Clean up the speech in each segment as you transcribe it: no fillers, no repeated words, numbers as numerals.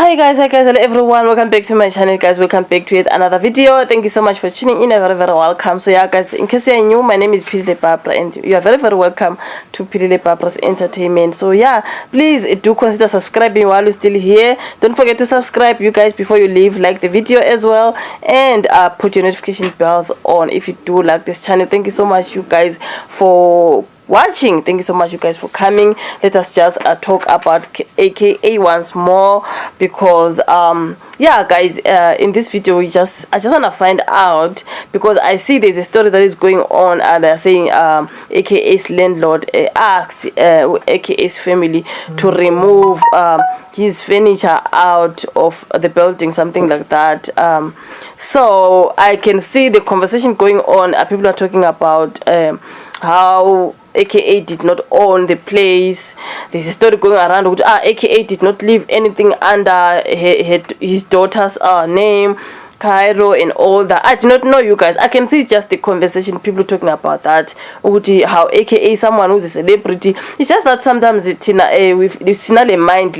Hi guys, hello everyone, welcome back to my channel guys, welcome back to yet another video. Thank you so much for tuning in, very welcome. So yeah guys, in case you are new, my name is Pilile Barbara and you are very welcome to Pilile Barbara's Entertainment. So yeah, please do consider subscribing while you're still here. Don't forget to subscribe you guys before you leave, like the video as well, and put your notification bells on if you do like this channel. Thank you so much you guys for watching. Thank you so much you guys for coming. Let us just talk about AKA once more, because yeah guys, in this video I just want to find out, because I see there's a story that is going on and they're saying AKA's landlord asked AKA's family to remove his furniture out of the building, something like that. So I can see the conversation going on. People are talking about how AKA did not own the place. There's a story going around which AKA did not leave anything under his daughter's name, Cairo, and all that. I do not know you guys. I can see just the conversation, people talking about that, how AKA someone who's a celebrity. It's just that sometimes we've seen a mind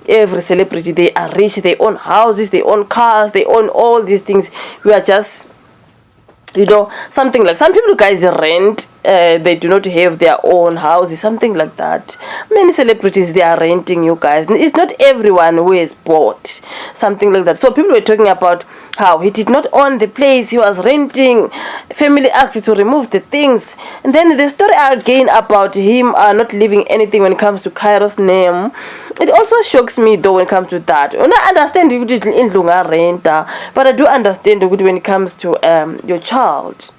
every celebrity, they are rich, they own houses, they own cars, they own all these things. We are just, you know, something like, some people guys rent, they do not have their own houses, something like that. Many celebrities, they are renting, you guys. It's not everyone who has bought, something like that. So people were talking about how he did not own the place, he was renting. Family asked to remove the things, and then the story again about him not leaving anything when it comes to Cairo's name. It also shocks me though when it comes to that. I understand renter, but I do understand when it comes to your child.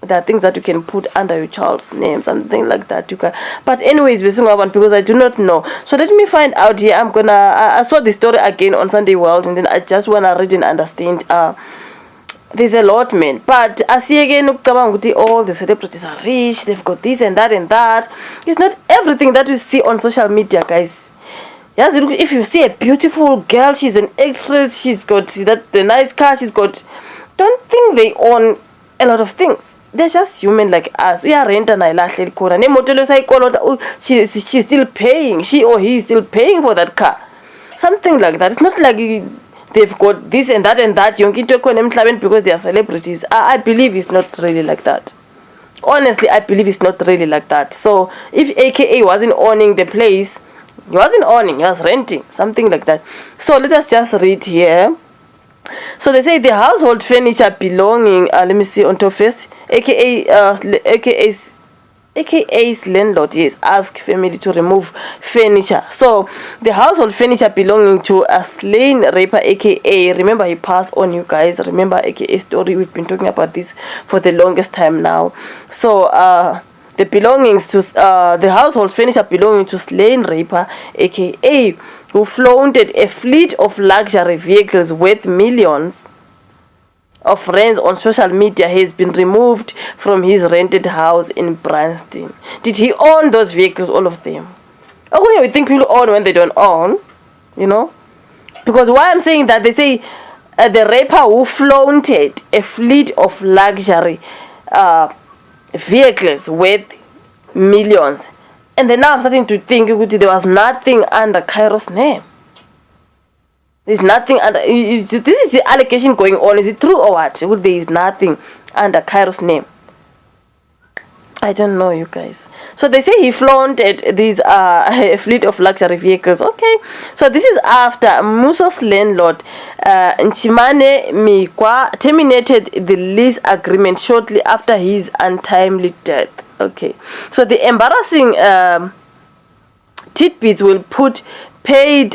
There are things that you can put under your child's name, something like that. You can. But anyways, because I do not know. So let me find out here. I saw the story again on Sunday World, and then I just wanna read and understand. There's a lot, man. But I see again, all the celebrities are rich. They've got this and that and that. It's not everything that you see on social media, guys. Yes, if you see a beautiful girl, she's an actress, she's got the nice car, she's got. Don't think they own a lot of things. They're just human like us. We are renting she's still paying. She or he is still paying for that car. Something like that. It's not like they've got this and that and that because they are celebrities. I believe it's not really like that. Honestly, I believe it's not really like that. So if AKA wasn't owning the place, he wasn't owning, he was renting, something like that. So let us just read here. So they say the household furniture belonging, let me see on top first, AKA's landlord, yes, asked family to remove furniture. So the household furniture belonging to a slain rapper AKA, remember he passed on, you guys, remember AKA story, we've been talking about this for the longest time now. So the belongings to the household furniture belonging to slain rapper AKA, who flaunted a fleet of luxury vehicles worth millions of rands on social media, has been removed from his rented house in Branston. Did he own those vehicles, all of them? Okay, we think people own when they don't own, you know? Because why I'm saying that, they say the rapper who flaunted a fleet of luxury vehicles worth millions. And then now I'm starting to think there was nothing under Cairo's name. There's nothing under. This is the allegation going on. Is it true or what? There is nothing under Cairo's name. I don't know, you guys. So they say he flaunted these a fleet of luxury vehicles. Okay. So this is after Muso's landlord, Nchimane Mikwa, terminated the lease agreement shortly after his untimely death. Okay, so the embarrassing tidbits will put paid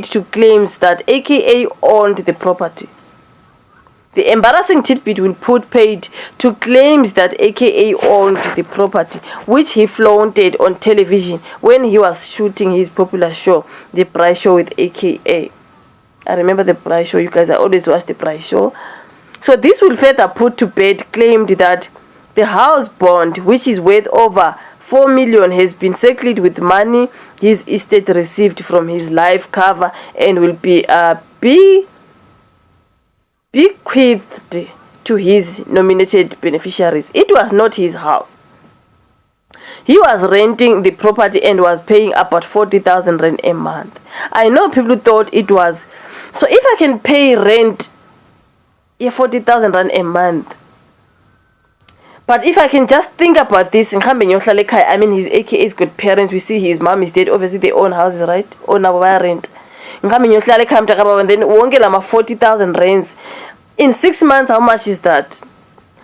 to claims that AKA owned the property. The embarrassing tidbit will put paid to claims that AKA owned the property, which he flaunted on television when he was shooting his popular show, The Price Show with AKA. I remember The Price Show, you guys. I always watch The Price Show. So this will further put to bed claimed that the house bond, which is worth over 4 million, has been settled with money his estate received from his life cover and will be bequeathed to his nominated beneficiaries. It was not his house. He was renting the property and was paying about 40,000 rand a month. I know people thought it was. So if I can pay rent 40,000 rand a month, but if I can just think about this, I mean, his AKA's good parents, we see his mom is dead, obviously they own houses, right? Own our rent. And then 40,000 rents. In 6 months, how much is that?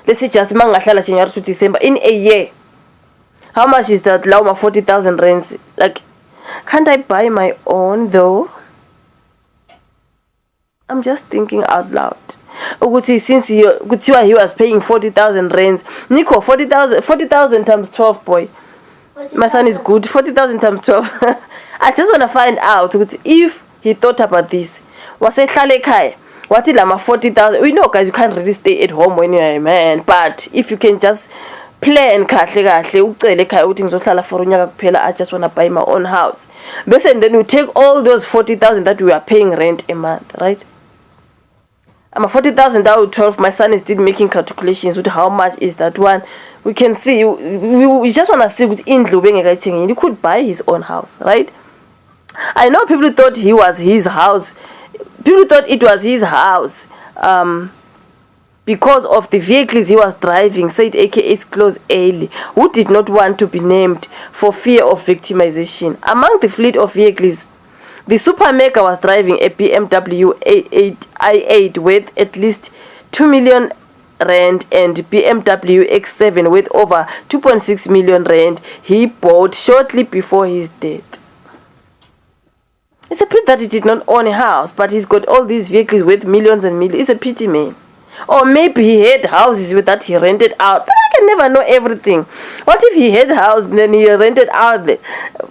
Let's say just January to December. In a year, how much is that? 40,000 rents. Like, can't I buy my own though? I'm just thinking out loud. Since he was paying 40,000 rents, Nico, 40,000 times 12, boy. My son is good. 40,000 times 12. I just want to find out if he thought about this. Was it Khalekai? What is 40,000? We know, guys, you can't really stay at home when you're a man, but if you can just plan, I just want to buy my own house. But then you take all those 40,000 that we are paying rent a month, right? I'm 40,000 out of 12. My son is still making calculations with how much is that one. We can see, we just want to see with Indlu, he could buy his own house, right? I know people thought he was his house. People thought it was his house because of the vehicles he was driving, said AKA's close early, who did not want to be named for fear of victimization. Among the fleet of vehicles, the super mega was driving a BMW i8 with at least 2 million rand and BMW X7 with over 2.6 million rand he bought shortly before his death. It's a pity that he did not own a house, but he's got all these vehicles with millions and millions. It's a pity, man. Or maybe he had houses with that he rented out. But I can never know everything. What if he had a house and then he rented out the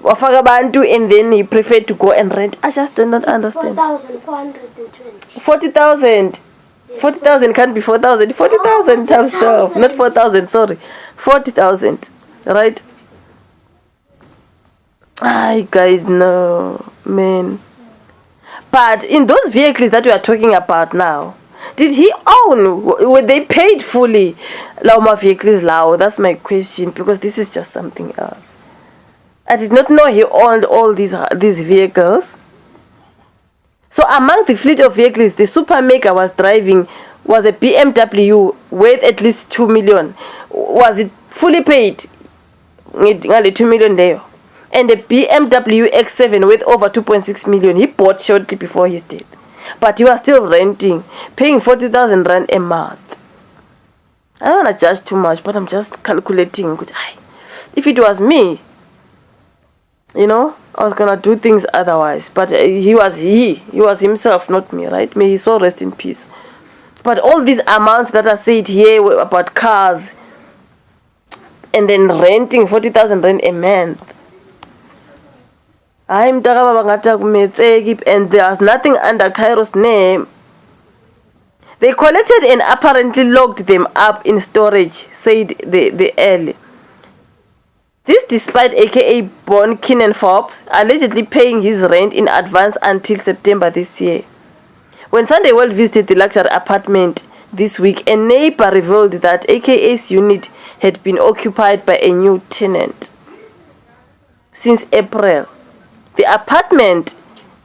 Wafagabantu and then he preferred to go and rent? I just do not understand. 4,420. 40,000. 40,000 can't be 4,000. 40,000 times 12. Not 4,000, sorry. 40,000. Right? I guys, no, man. But in those vehicles that we are talking about now, did he own? Were they paid fully? Lauma vehicles, Lao. That's my question, because this is just something else. I did not know he owned all these vehicles. So among the fleet of vehicles, the super mega was driving was a BMW worth at least 2 million. Was it fully paid? 2 million there. And the BMW X7 with over 2.6 million he bought shortly before his death. But he was still renting, paying 40,000 rand a month. I don't want to judge too much, but I'm just calculating. If it was me, I was going to do things otherwise. But he was himself, not me, right? May his soul rest in peace. But all these amounts that are said here about cars and then renting 40,000 rand a month, and there's nothing under Cairo's name. They collected and apparently locked them up in storage, said the early. This despite AKA born Kiernan Forbes allegedly paying his rent in advance until September this year. When Sunday World visited the luxury apartment this week, a neighbor revealed that AKA's unit had been occupied by a new tenant since April. The apartment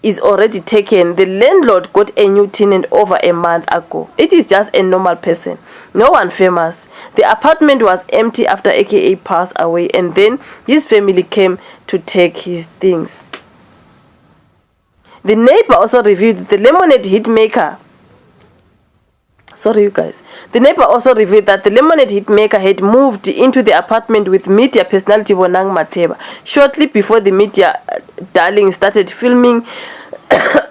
is already taken. The landlord got a new tenant over a month ago. It is just a normal person, no one famous. The apartment was empty after AKA passed away, and then his family came to take his things. The neighbor also revealed that the lemonade hit maker. The neighbor also revealed that the lemonade hit maker had moved into the apartment with media personality Bonang Mateba shortly before the media darling started filming her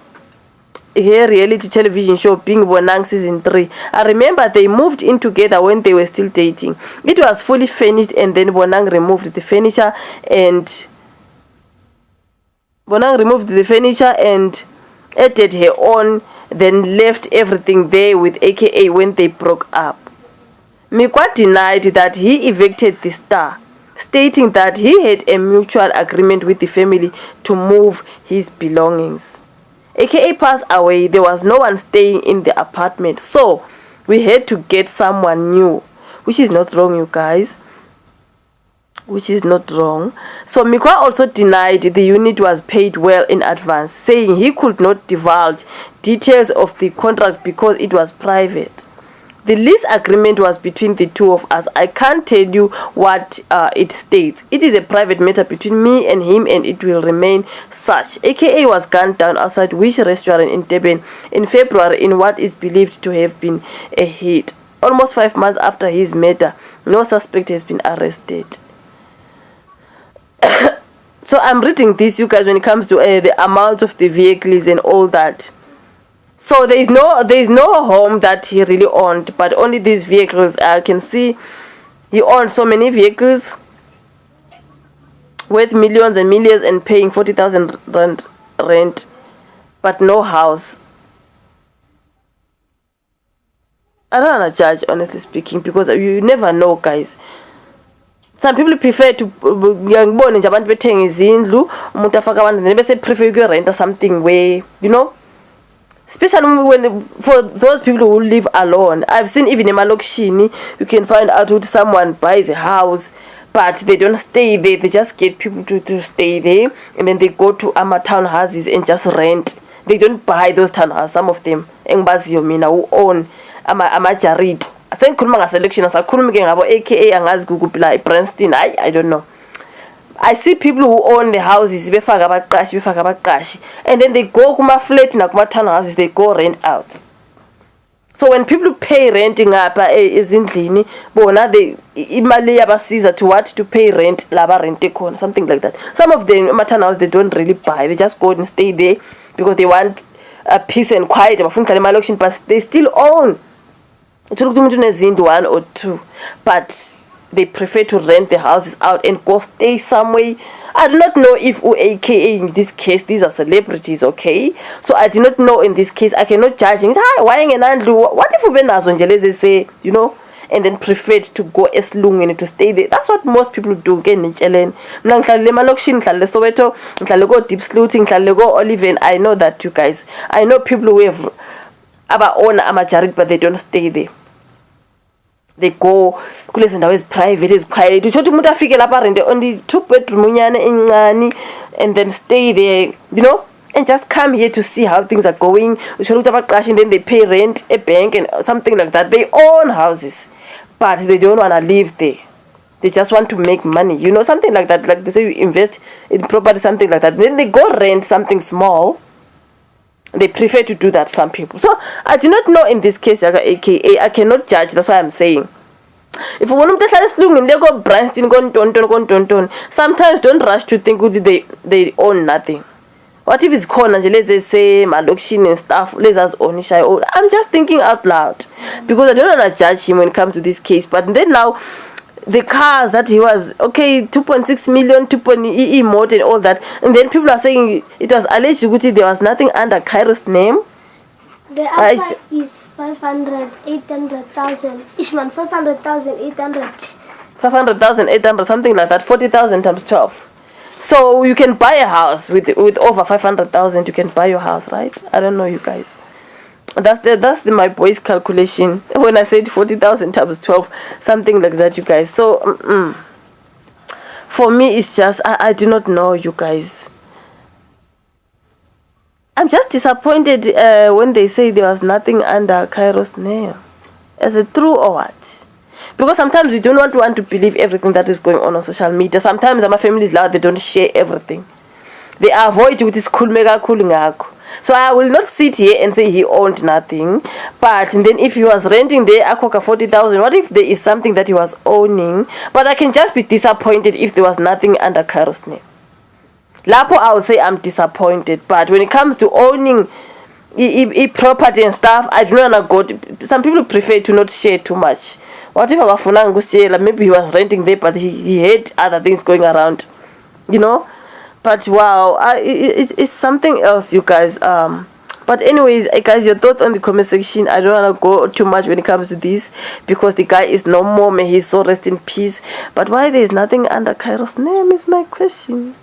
reality television show Being Bonang season 3. I remember they moved in together when they were still dating. It was fully furnished, and then Bonang removed the furniture and added her own, then left everything there with AKA when they broke up. Mikwa denied that he evicted the star, stating that he had a mutual agreement with the family to move his belongings. AKA passed away. There was no one staying in the apartment, so we had to get someone new, which is not wrong, you guys. which is not wrong. So Mikwa also denied the unit was paid well in advance, saying he could not divulge details of the contract because it was private. The lease agreement was between the two of us. I can't tell you what it states. It is a private matter between me and him, and it will remain such. AKA was gunned down outside Wish restaurant in Durban in February in what is believed to have been a hit. Almost 5 months after his murder, no suspect has been arrested. So I'm reading this, you guys, when it comes to the amount of the vehicles and all that. So there is no home that he really owned, but only these vehicles. I can see he owned so many vehicles worth millions and millions and paying 40,000 rand rent, but no house. I don't want to judge, honestly speaking, because you never know, guys. Some people prefer to ngiyangibona nje abantu bethenga izindlu umuntu afaka abantu bese prefer to rent something where, you know, especially when for those people who live alone. I've seen even in Malokshini, you can find out who someone buys a house, but they don't stay there. They just get people to stay there, and then they go to townhouses and just rent. They don't buy those townhouses. Some of them, engibaziyo mina who own ama-jarid. Sengikhuluma ngaselection, asakhulumi ke ngabo AKA angazi kukuphi la eBranston. I don't know. I see people who own the houses, befaka abaqashi, and then they go kuma flat na kuma townhouses, they go rent out. So when people pay renting ngapha ezindlini, bona they imali yabasiza to what, to pay rent laba rente khona, something like that. Some of them townhouses they don't really buy, they just go and stay there because they want peace and quiet. But they still own. One or two, but they prefer to rent the houses out and go stay somewhere. I do not know if AKA in this case these are celebrities, okay? So I do not know in this case. I cannot judge it. What if we say, you know, and then preferred to go eslungeni to stay there? That's what most people do. Deep Sluting, Oliven. I know that, you guys. I know people who have own amajarid, but they don't stay there. They go kulezo ndawo private, is quiet. Uchothi umuntu afike lapha rent only 2-bedroom unyane encane and then stay there, you know, and just come here to see how things are going. Uchothi ukuthi abaqashi, and then they pay rent a bank and something like that. They own houses, but they don't want to live there. They just want to make money, you know, something like that. Like they say, you invest in property, something like that. Then they go rent something small. They prefer to do that, some people. So I do not know in this case, AKA, I cannot judge. That's why I'm saying. If you want to go Branston, sometimes don't rush to think they own nothing. What if it's corner, let's say Malokshini and stuff, let's us own shy. I'm just thinking out loud because I don't want to judge him when it comes to this case. But then now, the cars that he was, okay, 2.6 million, 2.e mode and all that, and then people are saying it was alleged there was nothing under Cairo's name. The offer is 500, 800,000. Ishman, 500,000, 800. 500,000, 800, something like that. 40,000 times 12. So you can buy a house with over 500,000. You can buy your house, right? I don't know, you guys. That's my boy's calculation when I said 40,000 times 12, something like that, you guys. So for me, it's just I do not know, you guys. I'm just disappointed when they say there was nothing under Cairo's name. Is it true or what? Because sometimes we don't want to believe everything that is going on social media. Sometimes my family is loud, they don't share everything. They avoid with this cool mega cool ngako. So I will not sit here and say he owned nothing. But then if he was renting there, Akoka 40,000, what if there is something that he was owning? But I can just be disappointed if there was nothing under Cairo's name. Lapo, I would say I'm disappointed. But when it comes to owning property and stuff, I do not go to, some people prefer to not share too much. What if maybe he was renting there, but he had other things going around, you know? But wow, it's something else, you guys. But anyways, guys, your thoughts on the comment section. I don't want to go too much when it comes to this because the guy is no more. May his soul rest in peace. But why there is nothing under Cairo's name is my question.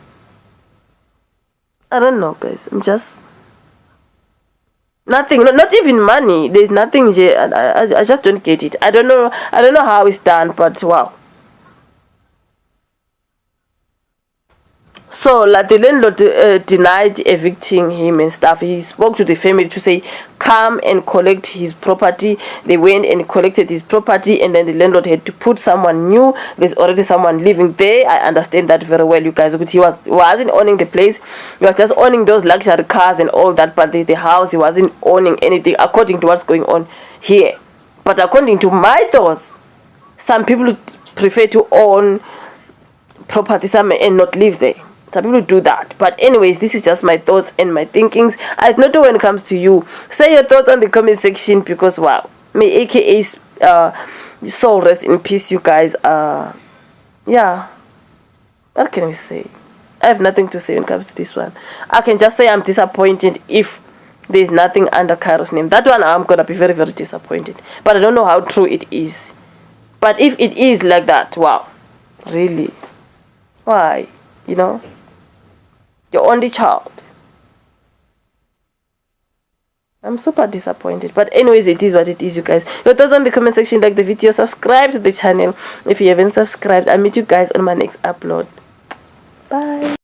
I don't know, guys. I'm just nothing. Not even money. There's nothing here. I just don't get it. I don't know how it's done. But wow. So like the landlord denied evicting him and stuff. He spoke to the family to say come and collect his property. They went and collected his property, and then the landlord had to put someone new. There's already someone living there. I understand that very well, you guys. But he wasn't owning the place. He was just owning those luxury cars and all that, but the house, he wasn't owning anything according to what's going on here. But according to my thoughts, some people prefer to own property and not live there. Some people do that. But anyways, this is just my thoughts and my thinkings. I don't know when it comes to you. Say your thoughts on the comment section, because wow, may AKA's soul rest in peace, you guys. Yeah, what can we say? I have nothing to say when it comes to this one. I can just say I'm disappointed if there's nothing under Cairo's name. That one I'm gonna be very, very disappointed. But I don't know how true it is. But if it is like that, wow, really, why? You know, your only child. I'm super disappointed. But anyways, it is what it is, you guys. Your thoughts on the comment section, like the video, subscribe to the channel if you haven't subscribed. I'll meet you guys on my next upload. Bye.